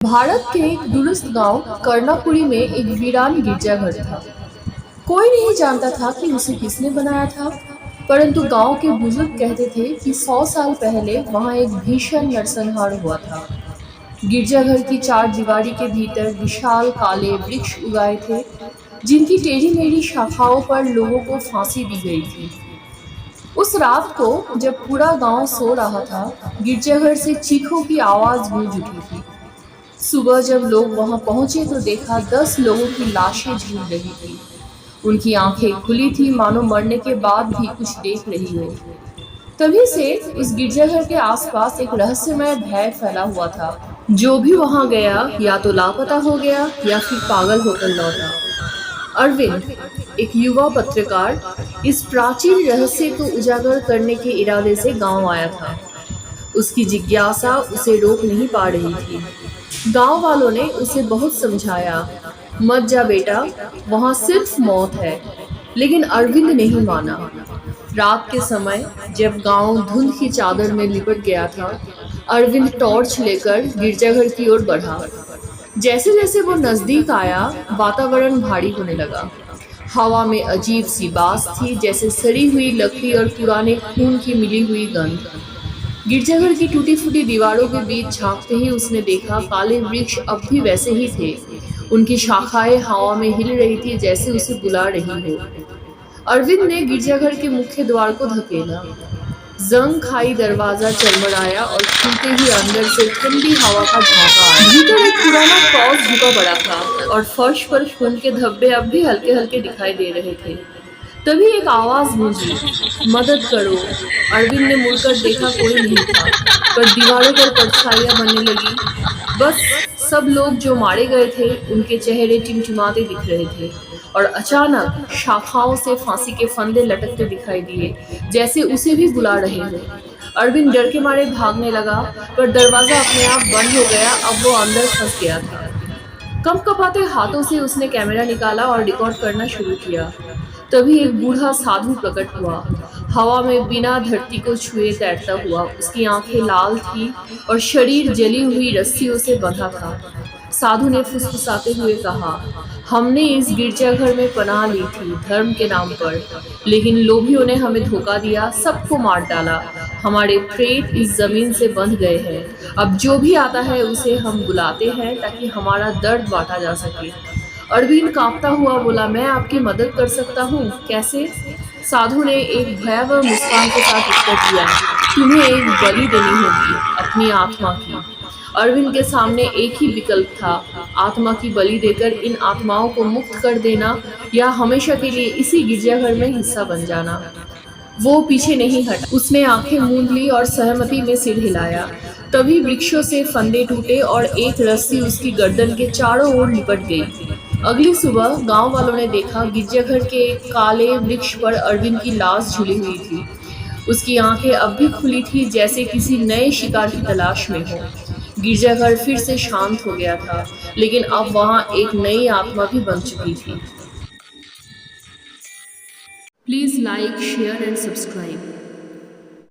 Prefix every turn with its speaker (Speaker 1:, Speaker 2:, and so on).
Speaker 1: भारत के एक दूरस्थ गांव कर्णापुरी में एक वीरान गिरजाघर था। कोई नहीं जानता था कि उसे किसने बनाया था, परंतु गांव के बुजुर्ग कहते थे कि 100 साल पहले वहां एक भीषण नरसंहार हुआ था। गिरजाघर की चार दीवारी के भीतर विशाल काले वृक्ष उगाए थे, जिनकी टेढ़ी मेढ़ी शाखाओं पर लोगों को फांसी दी गई थी। उस रात को जब पूरा गांव सो रहा था, गिरजाघर से चीखों की आवाज गूंज उठी थी। सुबह जब लोग वहां पहुंचे तो देखा 10 लोगों की लाशें झूल रही थी। उनकी आंखें खुली थी, मानो मरने के बाद भी कुछ देख रही हो। तभी से उस गिरजाघर के आसपास एक रहस्यमय भय फैला हुआ था। जो भी वहां गया या तो लापता हो गया या फिर पागल होकर लौटा। अरविंद, एक युवा पत्रकार, इस प्राचीन रहस्य को उजागर करने के इरादे से गांव आया था। उसकी जिज्ञासा उसे रोक नहीं पा रही थी। गांव वालों ने उसे बहुत समझाया, मत जा बेटा, वहां सिर्फ मौत है। लेकिन अरविंद नहीं माना। रात के समय जब गांव धुंध की चादर में लिपट गया था, अरविंद टॉर्च लेकर गिरजाघर की ओर बढ़ा। जैसे जैसे वो नजदीक आया, वातावरण भारी होने लगा। हवा में अजीब सी बास थी, जैसे सड़ी हुई लकड़ी और पुराने खून की मिली हुई गंध। गिरजाघर की टूटी फूटी दीवारों के बीच झांकते ही उसने देखा काले वृक्ष अब भी वैसे ही थे। उनकी शाखाएं हवा में हिल रही थी, जैसे उसे बुला रही हो। अरविंद ने गिरजाघर के मुख्य द्वार को धकेला। जंग खाई दरवाजा चरमराया और खुलते ही अंदर से ठंडी हवा का झोंका आया। भीतर एक पुराना क्रॉस झुका पड़ा था और फर्श पर खून के धब्बे अब भी हल्के हल्के दिखाई दे रहे थे। तभी एक आवाज गूंजी, मदद करो। अरविंद ने मुड़कर देखा, कोई नहीं था, पर दीवारों पर परछाइयां बनने लगी। बस सब लोग जो मारे गए थे, उनके चेहरे टिमटिमाते दिख रहे थे। और अचानक शाखाओं से फांसी के फंदे लटकते दिखाई दिए, जैसे उसे भी बुला रहे हो। अरविंद डर के मारे भागने लगा, पर दरवाजा अपने आप बंद हो गया। अब वो अंदर फंस गया था। कंपकपाते हाथों से उसने कैमरा निकाला और रिकॉर्ड करना शुरू किया। तभी एक बूढ़ा साधु प्रकट हुआ, हवा में बिना धरती को छुए तैरता हुआ। उसकी आंखें लाल थी और शरीर जली हुई रस्सियों से बंधा था। साधु ने फुसफुसाते हुए कहा, हमने इस गिरजाघर में पनाह ली थी धर्म के नाम पर, लेकिन लोभियों ने हमें धोखा दिया, सबको मार डाला। हमारे प्रेत इस जमीन से बंध गए हैं। अब जो भी आता है उसे हम बुलाते हैं ताकि हमारा दर्द बांटा जा सके। अरविंद कांपता हुआ बोला, मैं आपकी मदद कर सकता हूँ, कैसे? साधु ने एक भयावह मुस्कान के साथ उत्तर दिया, तुम्हें एक बलि देनी होगी, अपनी आत्मा की। अरविंद के सामने एक ही विकल्प था, आत्मा की बलि देकर इन आत्माओं को मुक्त कर देना या हमेशा के लिए इसी गिरजाघर में हिस्सा बन जाना। वो पीछे नहीं हटा। उसने आंखें मूंद ली और सहमति में सिर हिलाया। तभी वृक्षों से फंदे टूटे और एक रस्सी उसकी गर्दन के चारों ओर लिपट गई। अगली सुबह गांव वालों ने देखा, गिरजाघर के काले वृक्ष पर अरविंद की लाश झुली हुई थी। उसकी आंखें अब भी खुली थी, जैसे किसी नए शिकार की तलाश में हो। गिरजाघर फिर से शांत हो गया था, लेकिन अब वहां एक नई आत्मा भी बन चुकी थी। Please like, share and subscribe.